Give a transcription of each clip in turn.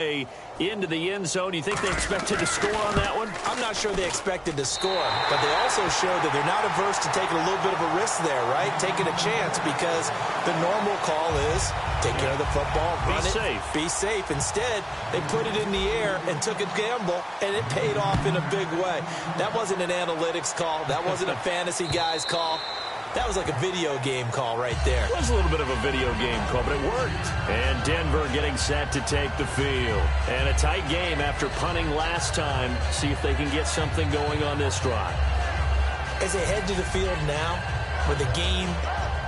into the end zone. You think they expected to score on that one? I'm not sure they expected to score, but they also showed that they're not averse to taking a little bit of a risk there, right? Taking a chance, because the normal call is take care of the football, run it, be safe. Instead, they put it in the air and took a gamble, and it paid off in a big way. That wasn't an analytics call. That wasn't a fantasy guy's call. That was like a video game call right there. It was a little bit of a video game call, but it worked. And Denver getting set to take the field. And a tight game after punting last time. See if they can get something going on this drive. As they head to the field now, with the game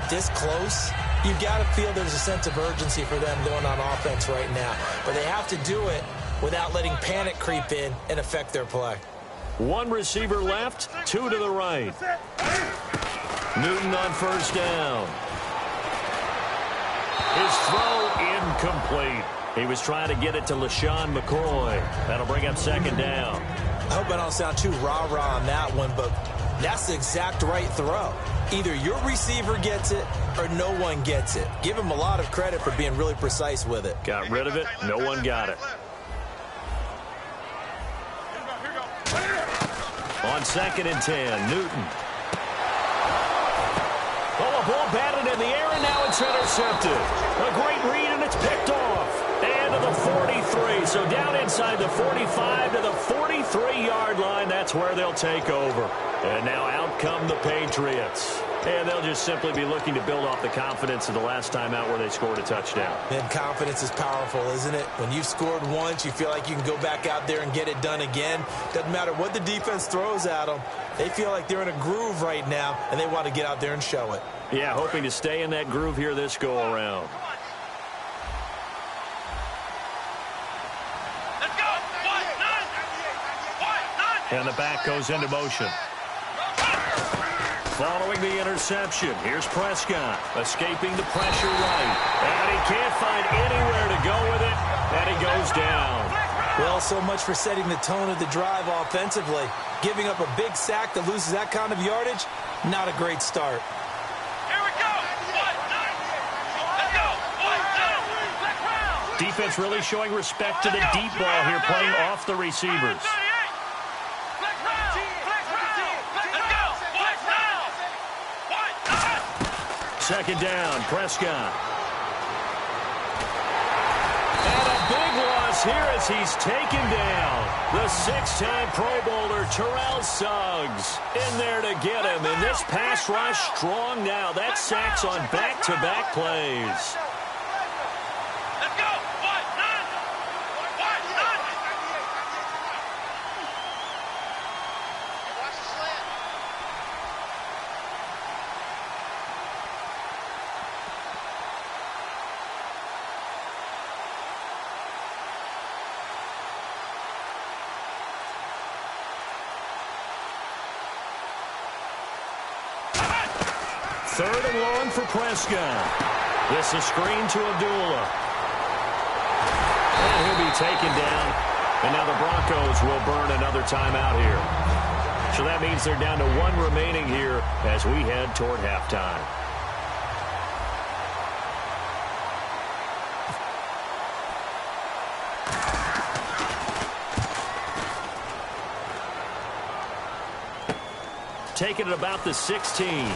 this close, you've got to feel there's a sense of urgency for them going on offense right now. But they have to do it without letting panic creep in and affect their play. One receiver left, two to the right. Newton on first down. His throw incomplete. He was trying to get it to LaShawn McCoy. That'll bring up second down. I hope I don't sound too rah-rah on that one, but that's the exact right throw. Either your receiver gets it or no one gets it. Give him a lot of credit for being really precise with it. Got rid of it. No one got it. On 2nd and 10, Newton. Oh, a ball batted in the air, and now it's intercepted. A great read, and it's picked off. And to the 43. So down inside the 45 to the 43-yard line. That's where they'll take over. And now out come the Patriots. And they'll just simply be looking to build off the confidence of the last time out where they scored a touchdown. And confidence is powerful, isn't it? When you've scored once, you feel like you can go back out there and get it done again. Doesn't matter what the defense throws at them. They feel like they're in a groove right now, and they want to get out there and show it. Yeah, hoping to stay in that groove here this go-around. Let's go. And the back goes into motion. Following the interception, here's Prescott, escaping the pressure right. And he can't find anywhere to go with it, and he goes down. Well, so much for setting the tone of the drive offensively. Giving up a big sack that loses that kind of yardage, not a great start. Here we go. Let's go. Defense really showing respect to the deep ball here, playing off the receivers. Second down, Prescott. And a big loss here as he's taken down. The 6-time Pro Bowler, Terrell Suggs, in there to get him. And this pass rush strong now. That sacks on back-to-back plays. Let's go. Third and long for Prescott. This is screen to Abdullah. And he'll be taken down. And now the Broncos will burn another timeout here. So that means they're down to one remaining here as we head toward halftime. Taking it about the 16.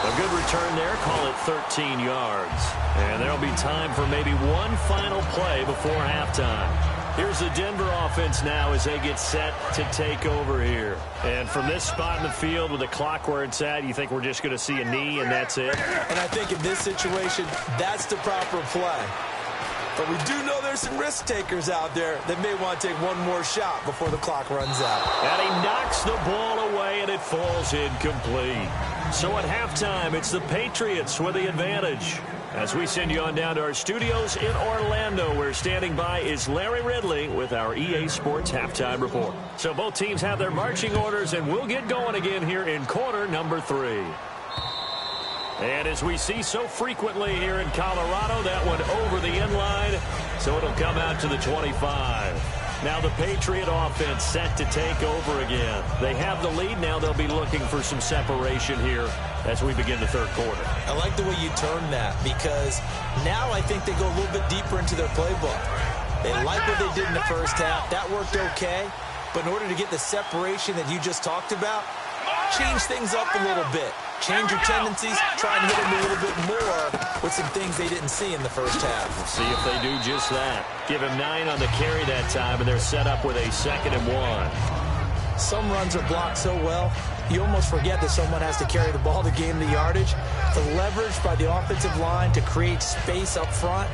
A good return there, call it 13 yards. And there'll be time for maybe one final play before halftime. Here's the Denver offense now as they get set to take over here. And from this spot in the field with the clock where it's at, you think we're just going to see a knee and that's it? And I think in this situation, that's the proper play. But we do know there's some risk takers out there that may want to take one more shot before the clock runs out. And he knocks the ball away and it falls incomplete. So at halftime, it's the Patriots with the advantage. As we send you on down to our studios in Orlando, where standing by is Larry Ridley with our EA Sports Halftime Report. So both teams have their marching orders, and we'll get going again here in quarter number 3. And as we see so frequently here in Colorado, that one over the end line, so it'll come out to the 25. Now the Patriot offense set to take over again. They have the lead. Now they'll be looking for some separation here as we begin the third quarter. I like the way you turned that because now I think they go a little bit deeper into their playbook. They like what they did in the first half. That worked okay. But in order to get the separation that you just talked about, change things up a little bit. Change your tendencies, try and hit them a little bit more with some things they didn't see in the first half. We'll see if they do just that. Give him 9 on the carry that time, and they're set up with a 2nd and 1. Some runs are blocked so well, you almost forget that someone has to carry the ball to gain the yardage. The leverage by the offensive line to create space up front,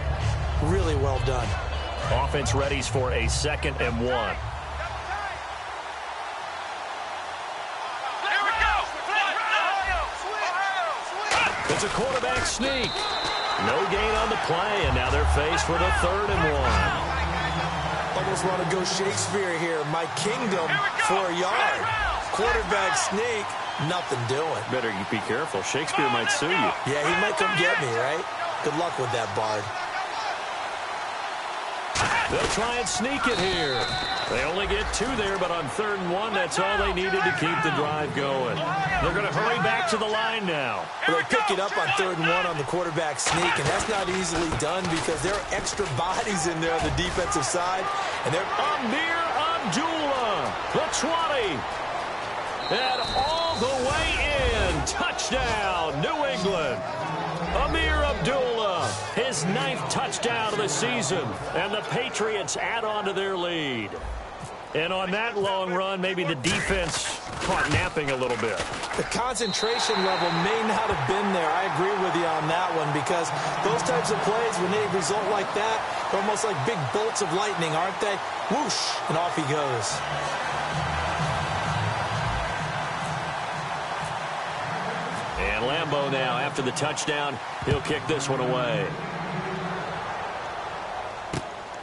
really well done. Offense readies for a 2nd and 1. It's a quarterback sneak. No gain on the play, and now they're faced with a 3rd and 1. Almost want to go Shakespeare here. My kingdom for a yard. Quarterback sneak, nothing doing. Better be careful. Shakespeare might sue you. Yeah, he might come get me, right? Good luck with that, Bard. They'll try and sneak it here. They only get 2 there, but on 3rd and 1, that's all they needed to keep the drive going. They're going to hurry back to the line now. Well, they pick it up on 3rd and 1 on the quarterback sneak, and that's not easily done because there are extra bodies in there on the defensive side. And they're Amir Abdullah, the 20. And all the way in. Touchdown, New England. Amir Abdullah, his 9th touchdown of the season, and the Patriots add on to their lead. And on that long run, maybe the defense caught napping a little bit. The concentration level may not have been there. I agree with you on that one because those types of plays, when they result like that, they're almost like big bolts of lightning, aren't they? Whoosh, and off he goes. And Lambeau now, after the touchdown, he'll kick this one away.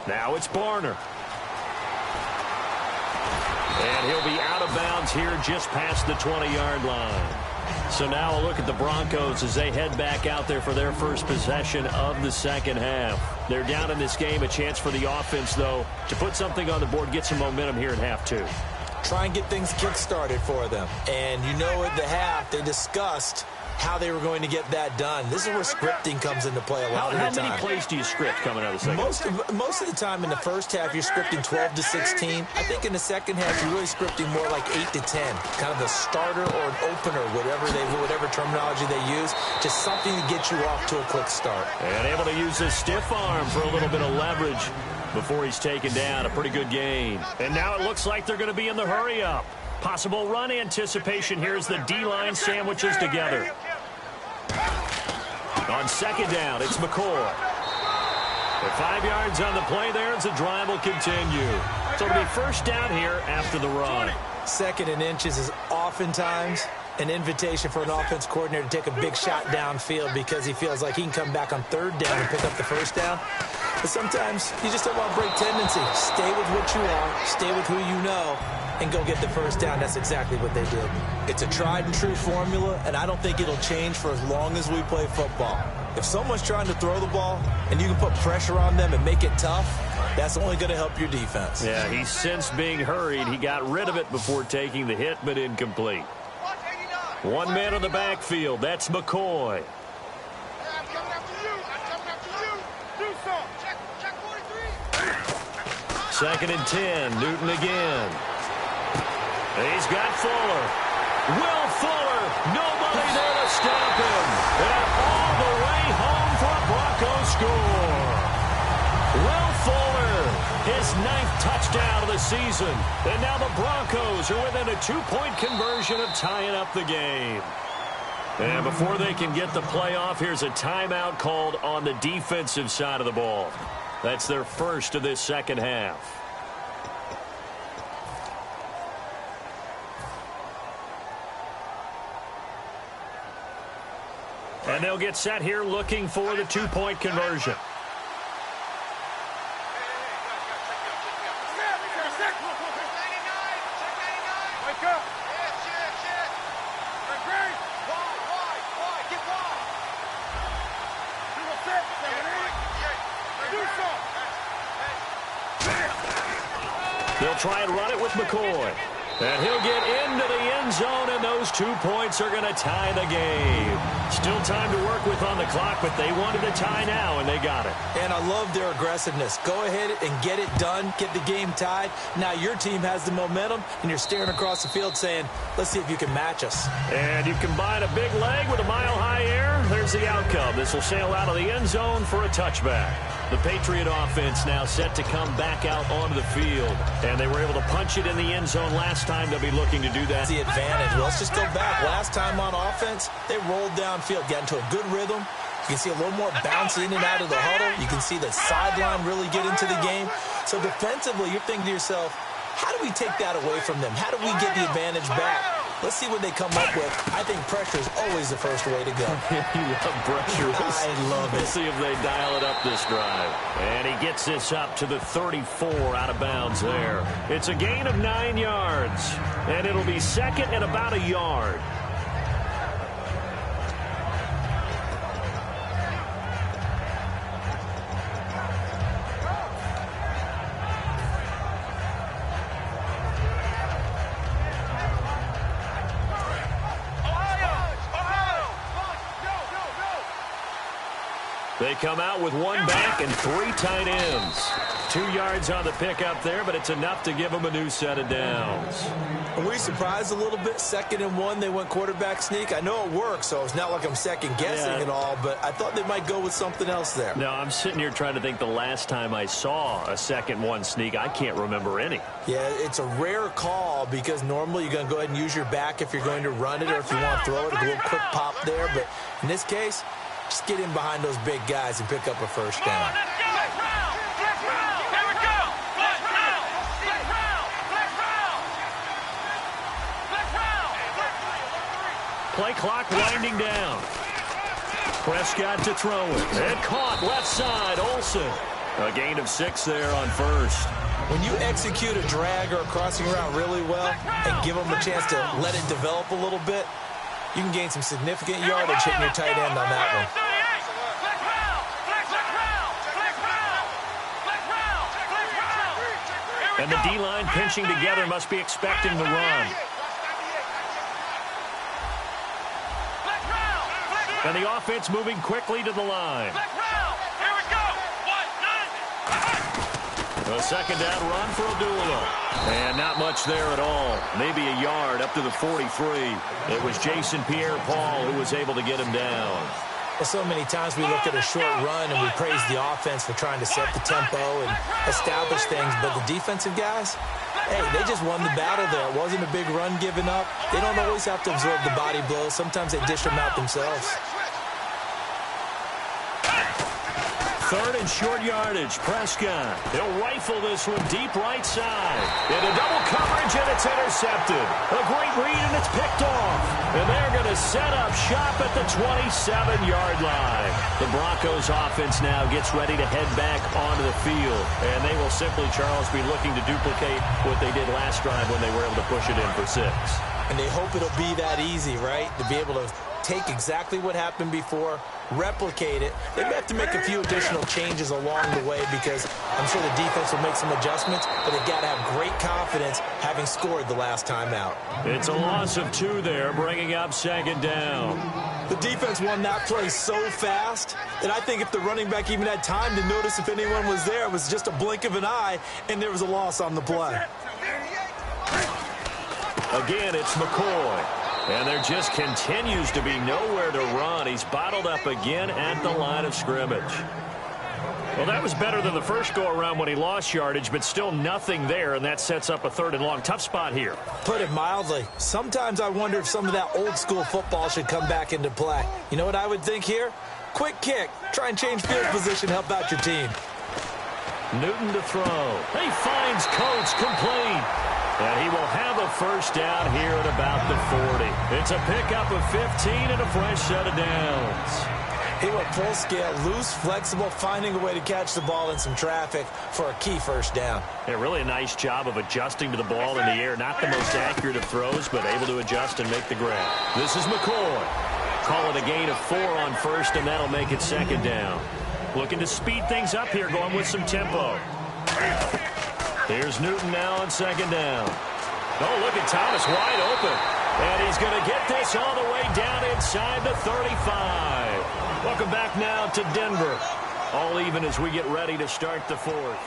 Now it's Barner. And he'll be out of bounds here just past the 20-yard line. So now a look at the Broncos as they head back out there for their first possession of the second half. They're down in this game. A chance for the offense, though, to put something on the board, get some momentum here in half 2. Try and get things kick-started for them. And you know at the half, they discussed how they were going to get that done. This is where scripting comes into play a lot of the time. How many plays do you script coming out of the second half? Most of the time in the first half, you're scripting 12 to 16. I think in the second half, you're really scripting more like 8 to 10. Kind of a starter or an opener, whatever terminology they use. Just something to get you off to a quick start. And able to use his stiff arm for a little bit of leverage before he's taken down. A pretty good gain. And now it looks like they're going to be in the hurry-up. Possible run anticipation here as the D-line sandwiches together. On 2nd down, it's McCoy. The 5 yards on the play there as the drive will continue. So it'll be 1st down here after the run. 2nd and inches is oftentimes an invitation for an offense coordinator to take a big shot downfield because he feels like he can come back on 3rd down and pick up the 1st down. But sometimes you just don't want to break tendency. Stay with what you are, stay with who you know, and go get the 1st down. That's exactly what they did. It's a tried and true formula, and I don't think it'll change for as long as we play football. If someone's trying to throw the ball and you can put pressure on them and make it tough, that's only going to help your defense. Yeah, he's since being hurried. He got rid of it before taking the hit, but incomplete. 1 man on the backfield. That's McCoy. 2nd and 10. Newton again. He's got Fuller. Will Fuller. Nobody there to stop him. And all the way home for a Broncos score. Will Fuller, his 9th touchdown of the season. And now the Broncos are within a 2-point conversion of tying up the game. And before they can get the play off, here's a timeout called on the defensive side of the ball. That's their first of this second half. And they'll get set here looking for the 2-point conversion. They'll try and run it with McCoy. And he'll get into the end zone, and those 2 points are going to tie the game. Still time to work with on the clock, but they wanted a tie now, and they got it. And I love their aggressiveness. Go ahead and get it done, get the game tied. Now your team has the momentum, and you're staring across the field saying, let's see if you can match us. And you combine a big leg with a mile-high air. There's the outcome. This will sail out of the end zone for a touchback. The Patriot offense now set to come back out onto the field. And they were able to punch it in the end zone last time. They'll be looking to do that. The advantage. Well, let's just go back. Last time on offense, they rolled downfield, got into a good rhythm. You can see a little more bounce in and out of the huddle. You can see the sideline really get into the game. So defensively, you're thinking to yourself, how do we take that away from them? How do we get the advantage back? Let's see what they come up with. I think pressure is always the first way to go. You love pressure. I love it. Let's see if they dial it up this drive. And he gets this up to the 34 out of bounds there. It's a gain of 9 yards. And it'll be second and about a yard. They come out with one back and 3 tight ends. 2 yards on the pickup there, but it's enough to give them a new set of downs. Are we surprised a little bit? 2nd and 1, they went quarterback sneak. I know it works, so it's not like I'm second-guessing at all, but I thought they might go with something else there. No, I'm sitting here trying to think the last time I saw a 2nd-1 sneak. I can't remember any. Yeah, it's a rare call because normally you're going to go ahead and use your back if you're going to run it or if you want to throw it, a little quick pop there. But in this case, just get in behind those big guys and pick up a first down. Play clock winding down. Prescott to throw it. And caught left side, Olsen. A gain of 6 there on first. When you execute a drag or a crossing route really well and give them a chance to let it develop a little bit, you can gain some significant yardage hitting your tight end on that one. And the D-line pinching together must be expecting the run. And the offense moving quickly to the line. A second down run for Abdullah. And not much there at all. Maybe a yard up to the 43. It was Jason Pierre-Paul who was able to get him down. Well, so many times we look at a short run and we praise the offense for trying to set the tempo and establish things. But the defensive guys, hey, they just won the battle there. It wasn't a big run given up. They don't always have to absorb the body blows. Sometimes they dish them out themselves. 3rd and short yardage. Prescott. He'll rifle this one deep right side. Into double coverage, and it's intercepted. A great read, and it's picked off. And they're going to set up shop at the 27-yard line. The Broncos offense now gets ready to head back onto the field. And they will simply, Charles, be looking to duplicate what they did last drive when they were able to push it in for 6. And they hope it'll be that easy, right? To be able to take exactly what happened before, replicate it. They may have to make a few additional changes along the way because I'm sure the defense will make some adjustments, but they've got to have great confidence having scored the last time out. It's a loss of 2 there, bringing up 2nd down. The defense won that play so fast that I think if the running back even had time to notice if anyone was there, it was just a blink of an eye, and there was a loss on the play. Again, it's McCoy. And there just continues to be nowhere to run. He's bottled up again at the line of scrimmage. Well, that was better than the first go-around when he lost yardage, but still nothing there, and that sets up a 3rd and long. Tough spot here. Put it mildly. Sometimes I wonder if some of that old-school football should come back into play. You know what I would think here? Quick kick. Try and change field position, help out your team. Newton to throw. He finds Coates complete. And he will have a first down here at about the 40. It's a pickup of 15 and a fresh set of downs. He went full scale, loose, flexible, finding a way to catch the ball in some traffic for a key first down. Yeah, really a nice job of adjusting to the ball in the air. Not the most accurate of throws, but able to adjust and make the grab. This is McCoy. Call it a gain of 4 on first, and that'll make it 2nd down. Looking to speed things up here, going with some tempo. Here's Newton now on second down. Oh, look at Thomas wide open. And he's going to get this all the way down inside the 35. Welcome back now to Denver. All even as we get ready to start the fourth.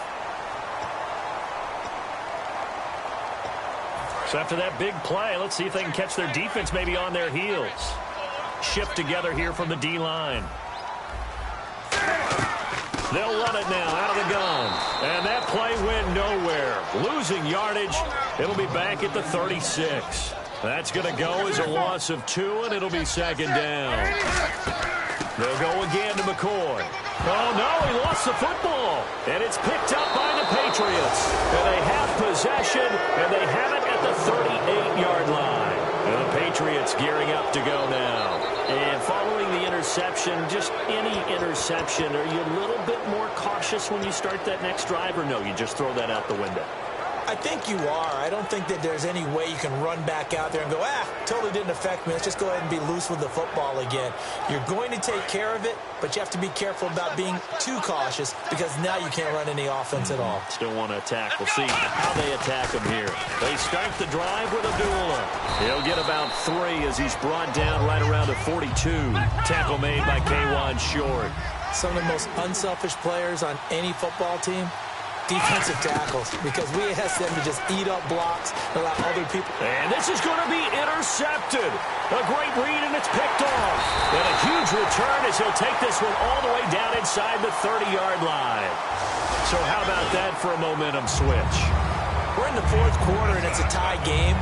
So after that big play, let's see if they can catch their defense maybe on their heels. Shift together here from the D-line. They'll run it now out of the gun. And that play went nowhere. Losing yardage. It'll be back at the 36. That's going to go as a loss of 2, and it'll be second down. They'll go again to McCoy. Oh, no, he lost the football. And it's picked up by the Patriots. And they have possession, and they have it at the 38-yard line. And the Patriots gearing up to go now. And following the interception, just any interception, are you a little bit more cautious when you start that next drive, or no, you just throw that out the window? I think you are. I don't think that there's any way you can run back out there and go, totally didn't affect me. Let's just go ahead and be loose with the football again. You're going to take care of it, but you have to be careful about being too cautious because now you can't run any offense at all. Still want to attack. We'll see how they attack him here. They start the drive with Abdullah. He'll get about 3 as he's brought down right around the 42. Tackle made by K'Wan Short. Some of the most unselfish players on any football team, defensive tackles, because we ask them to just eat up blocks and allow other people. And this is going to be intercepted. A great read, and it's picked off. And a huge return as he'll take this one all the way down inside the 30-yard line. So how about that for a momentum switch? We're in the fourth quarter, and it's a tie game.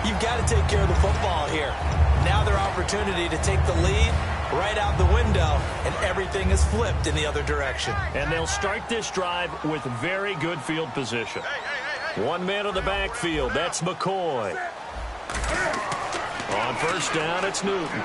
You've got to take care of the football here. Now their opportunity to take the lead right out the window, and everything is flipped in the other direction. And they'll start this drive with very good field position. One man on the backfield, that's McCoy. On first down, it's Newton.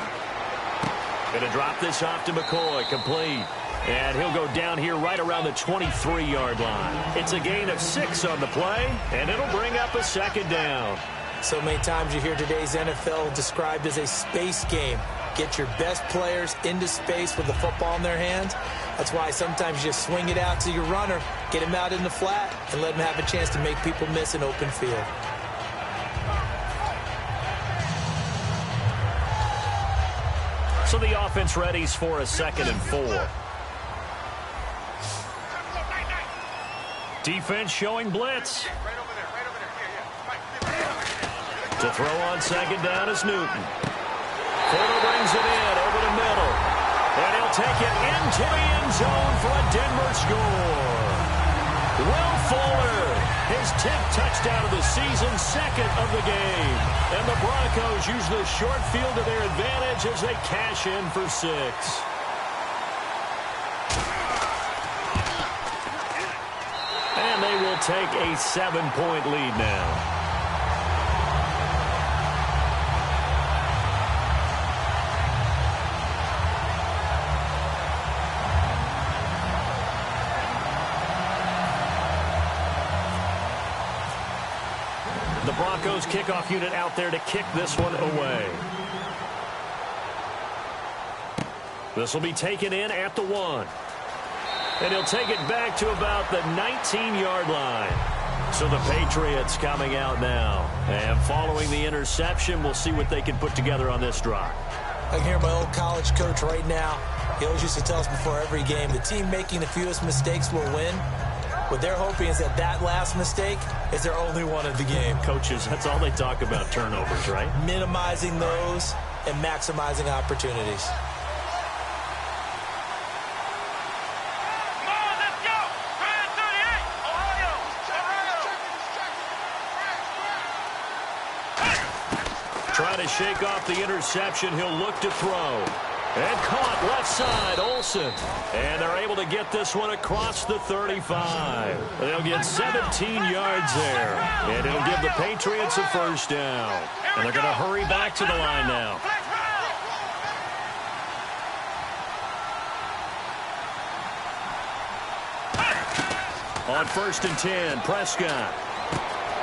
Going to drop this off to McCoy, complete. And he'll go down here right around the 23-yard line. It's a gain of 6 on the play, and it'll bring up a second down. So many times you hear today's NFL described as a space game. Get your best players into space with the football in their hands. That's why sometimes you just swing it out to your runner, get him out in the flat, and let him have a chance to make people miss an open field. So the offense readies for a 2nd and 4. Defense showing blitz. To throw on second down is Newton. Fuller brings it in over the middle. And he'll take it into the end zone for a Denver score. Will Fuller, his 10th touchdown of the season, 2nd of the game. And the Broncos use the short field to their advantage as they cash in for 6. And they will take a 7-point lead now. The Broncos kickoff unit out there to kick this one away. This will be taken in at the 1. And he'll take it back to about the 19-yard line. So the Patriots coming out now. And following the interception, we'll see what they can put together on this drive. I can hear my old college coach right now. He always used to tell us before every game, the team making the fewest mistakes will win. What they're hoping is that last mistake is their only one of the game. Coaches, that's all they talk about, turnovers, right? Minimizing those and maximizing opportunities. Come on, let's go! 38, Ohio! Trying to shake off the interception. He'll look to throw. And caught left side, Olsen. And they're able to get this one across the 35. They'll get 17 yards there. And it'll give the Patriots a first down. And they're going to hurry back to the line now. On 1st and 10, Prescott.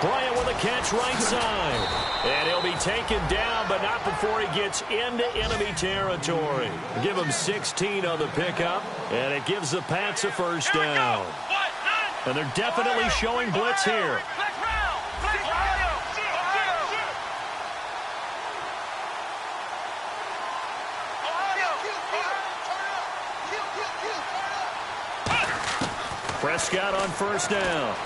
Bryant with a catch right side. And he'll be taken down, but not before he gets into enemy territory. Give him 16 on the pickup, and it gives the Pats a first down. And they're definitely showing blitz here. Prescott on first down.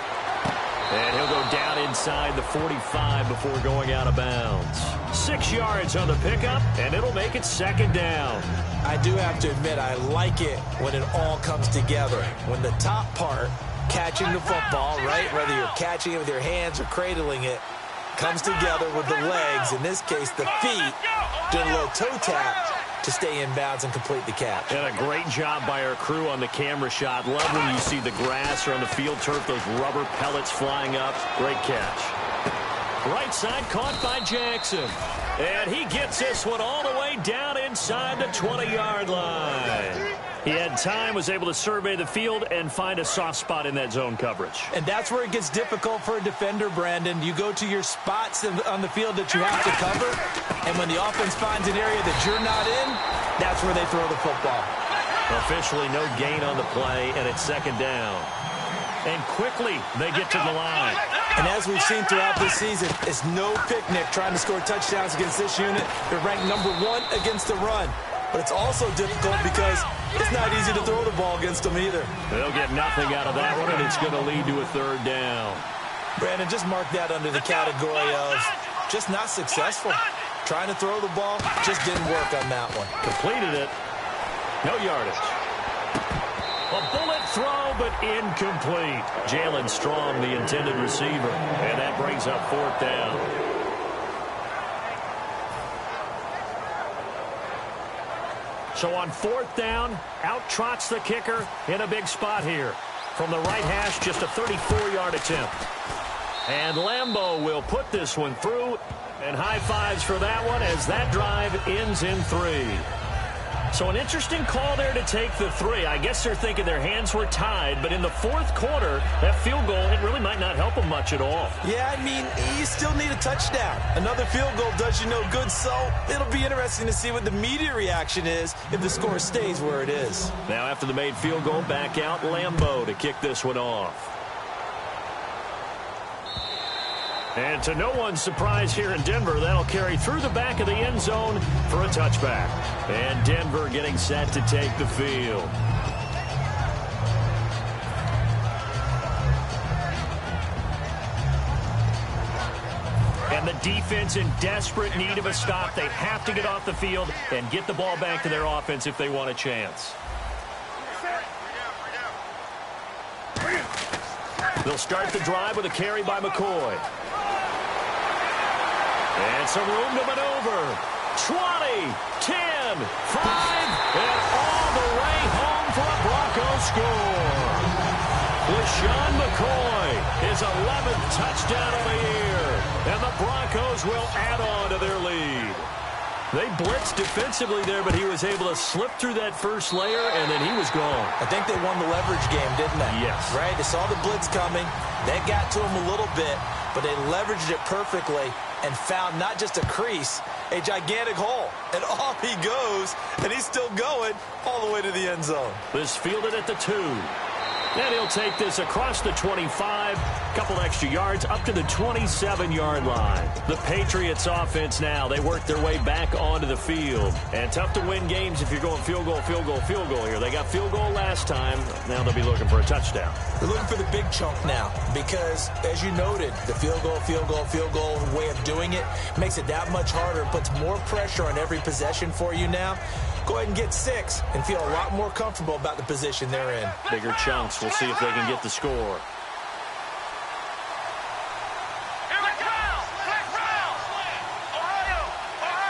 And he'll go down inside the 45 before going out of bounds. 6 yards on the pickup, and it'll make it second down. I do have to admit, I like it when it all comes together. When the top part, catching the football, right, whether you're catching it with your hands or cradling it, comes together with the legs, in this case the feet, doing a little toe tap to stay in bounds and complete the catch. And a great job by our crew on the camera shot. Love when you see the grass or on the field turf, those rubber pellets flying up. Great catch. Right side caught by Jackson. And he gets this one all the way down inside the 20-yard line. He had time, was able to survey the field and find a soft spot in that zone coverage. And that's where it gets difficult for a defender, Brandon. You go to your spots on the field that you have to cover, and when the offense finds an area that you're not in, that's where they throw the football. Officially no gain on the play, and it's second down. And quickly they get to the line. And as we've seen throughout this season, it's no picnic trying to score touchdowns against this unit. They're ranked number 1 against the run. But it's also difficult because it's not easy to throw the ball against them either. They'll get nothing out of that one, and it's going to lead to a third down. Brandon, just mark that under the category of just not successful. Trying to throw the ball, just didn't work on that one. Completed it. No yardage. A bullet throw, but incomplete. Jalen Strong, the intended receiver. And that brings up fourth down. So on fourth down, out trots the kicker in a big spot here. From the right hash, just a 34-yard attempt. And Lambeau will put this one through. And high fives for that one as that drive ends in 3. So an interesting call there to take the 3. I guess they're thinking their hands were tied, but in the fourth quarter, that field goal, it really might not help them much at all. Yeah, I mean, you still need a touchdown. Another field goal does you no good, so it'll be interesting to see what the media reaction is if the score stays where it is. Now after the made field goal, back out Lambeau to kick this one off. And to no one's surprise here in Denver, that'll carry through the back of the end zone for a touchback. And Denver getting set to take the field. And the defense in desperate need of a stop. They have to get off the field and get the ball back to their offense if they want a chance. They'll start the drive with a carry by McCoy. And some room to maneuver. 20, 10, 5, and all the way home for a Broncos score. LaShawn McCoy, his 11th touchdown of the year. And the Broncos will add on to their lead. They blitzed defensively there, but he was able to slip through that first layer, and then he was gone. I think they won the leverage game, didn't they? Yes. Right? They saw the blitz coming. That got to him a little bit, but they leveraged it perfectly and found not just a crease, a gigantic hole. And off he goes, and he's still going all the way to the end zone. This fielded at the 2. And he'll take this across the 25, couple extra yards, up to the 27-yard line. The Patriots offense now, they work their way back onto the field. And tough to win games if you're going field goal, field goal, field goal here. They got field goal last time. Now they'll be looking for a touchdown. They're looking for the big chunk now because, as you noted, the field goal, field goal, field goal way of doing it makes it that much harder and puts more pressure on every possession for you now. Go ahead and get 6 and feel a lot more comfortable about the position they're in. Bigger chunks. We'll see if they can get the score.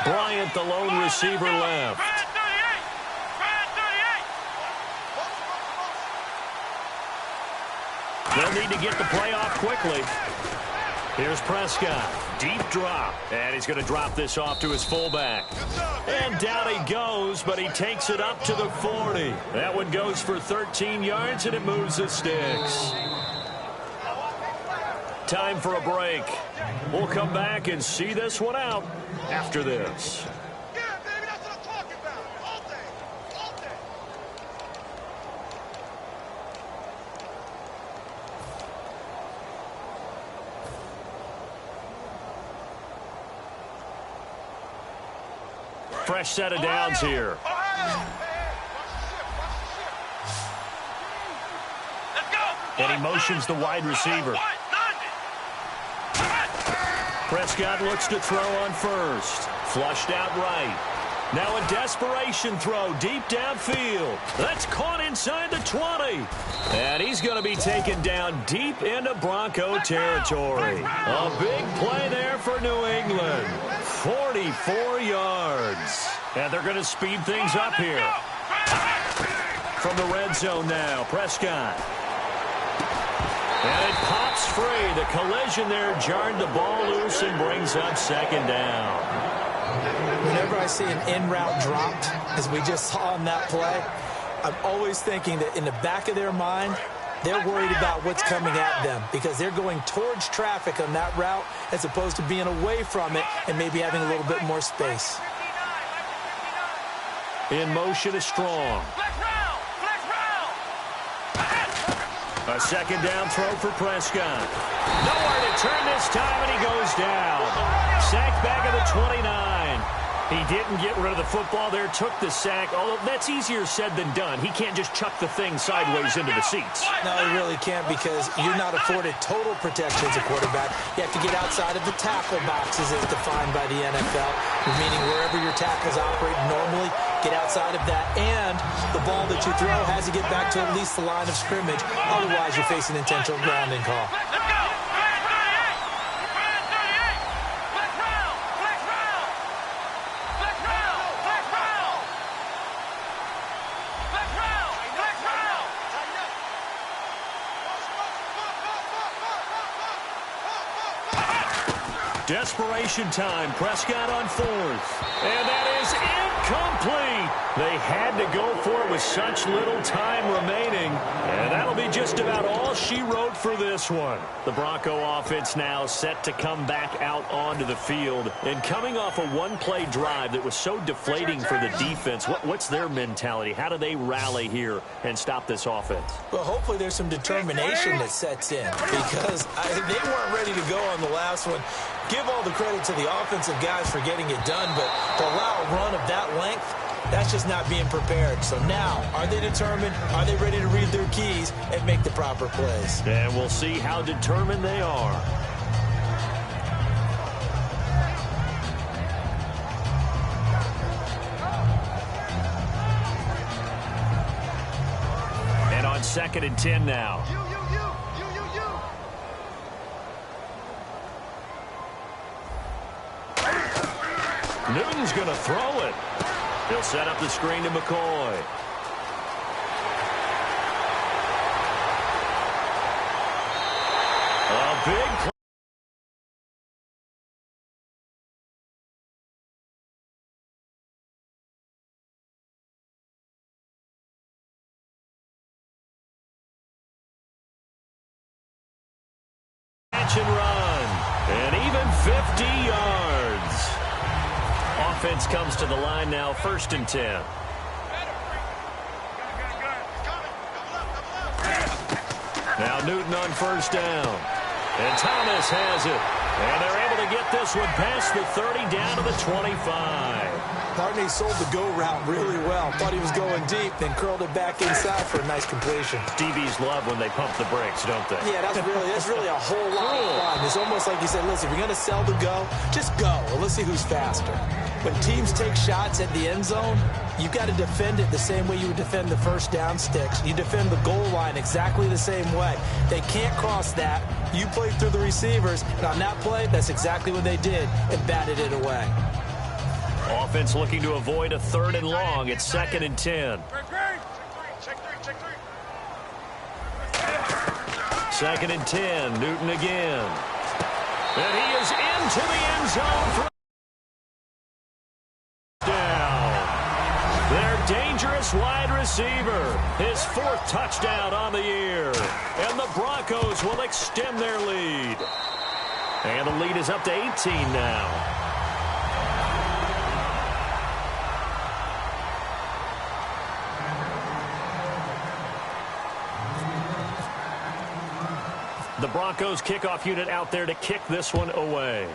Bryant, the lone receiver, left. They'll need to get the play off quickly. Here's Prescott. Deep drop. And he's going to drop this off to his fullback. And down he goes, but he takes it up to the 40. That one goes for 13 yards, and it moves the sticks. Time for a break. We'll come back and see this one out after this. Fresh set of downs here. And he motions the wide receiver. Prescott looks to throw on first. Flushed out right. Now a desperation throw deep downfield. That's caught inside the 20. And he's going to be taken down deep into Bronco territory. A big play there for New England. 44 yards. And they're going to speed things up here. From the red zone now, Prescott. And it pops free. The collision there jarred the ball loose and brings up second down. Whenever I see an in-route dropped, as we just saw on that play, I'm always thinking that in the back of their mind, they're worried about what's coming at them because they're going towards traffic on that route as opposed to being away from it and maybe having a little bit more space. In motion is Strong. A second down throw for Prescott. Nowhere to turn this time, and he goes down. Sacked back at the 29. He didn't get rid of the football there, took the sack, although that's easier said than done. He can't just chuck the thing sideways into the seats. No, he really can't because you're not afforded total protection as a quarterback. You have to get outside of the tackle boxes as defined by the NFL, meaning wherever your tackles operate normally, get outside of that, and the ball that you throw has to get back to at least the line of scrimmage. Otherwise, you're facing intentional grounding call. Desperation time. Prescott on fourth. And that is incomplete. They had to go for it with such little time remaining. And that'll be just about all she wrote for this one. The Bronco offense now set to come back out onto the field. And coming off a one-play drive that was so deflating for the defense, what's their mentality? How do they rally here and stop this offense? Well, hopefully there's some determination that sets in because they weren't ready to go on the last one. Give all the credit to the offensive guys for getting it done, but to allow a run of that length, that's just not being prepared. So now, are they determined? Are they ready to read their keys and make the proper plays? And we'll see how determined they are. And on 2nd and 10 now. Newton's going to throw it. He'll set up the screen to McCoy. A big play. Catch and run. And even 50 yards. Offense comes to the line now, 1st and 10. Now Newton on 1st down. And Thomas has it. And they're able to get this one past the 30 down to the 25. Barney sold the go route really well. Thought he was going deep, then curled it back inside for a nice completion. DBs love when they pump the brakes, don't they? Yeah, that's really a whole lot of fun. It's almost like you said, listen, if you're going to sell the go, just go. Well, let's see who's faster. When teams take shots at the end zone, you've got to defend it the same way you would defend the first down sticks. You defend the goal line exactly the same way. They can't cross that. You play through the receivers, and on that play, that's exactly what they did and batted it away. Offense looking to avoid a 3rd and long. It's 2nd and 10. Check three. 2nd and 10. Newton again. And he is into the end zone for down. Their dangerous wide receiver. His 4th touchdown on the year. And the Broncos will extend their lead. And the lead is up to 18 now. The Broncos kickoff unit out there to kick this one away.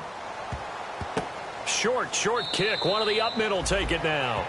Short kick. One of the up middle take it now.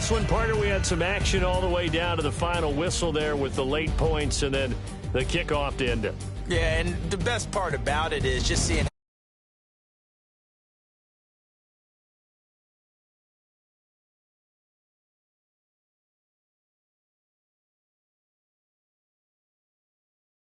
this one, partner, we had some action all the way down to the final whistle there with the late points and then the kickoff to end it. Yeah, and the best part about it is just seeing